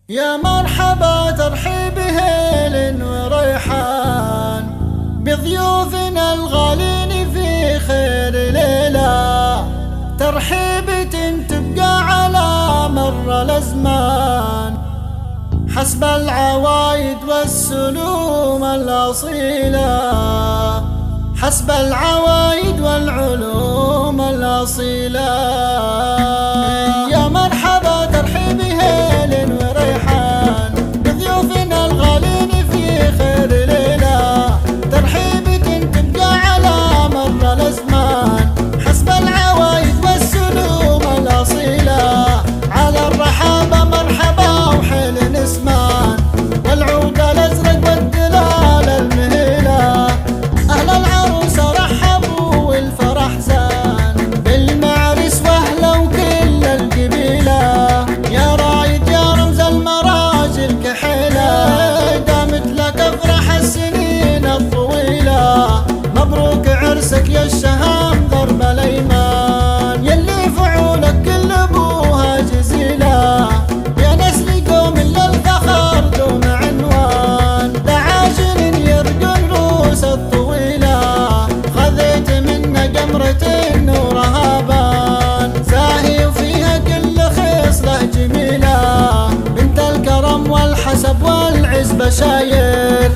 يا مرحبا ترحيب هيل وريحان بضيوفنا الغالين في خير ليلة، ترحيبة تبقى على مر الأزمان حسب العوايد والسلوم الأصيلة، حسب العوايد والعلوم الأصيلة. يا مرحبا ترحيب هيل وريحان بضيوفنا الغالين في خير ليلة، ترحيبة تبقى على مر الأزمان حسب العوايد والسلوم الأصيلة. على الرحابة مرحبا وحيل نسمان والعود الأزرق والدلال المهيلة، أهل العروسة رحبوا والفرح زان بالمعرس وأهله وكل القبيلة. يا رايد يا رمز المراجل كحيلة، دامت لك افرح السنين الطويلة، مبروك عرسك يا الشهام ضرب الأيمان، يلي فعولك كل ابوها جزيلة، يا نسل قوم للفخر دون عنوان، دعاجل يرقن روس الطويلة، خذيت منه جمرة نورها بان، زاهي وفيها كل خصلة جميلة، بنت الكرم والحسب والعز بشاير.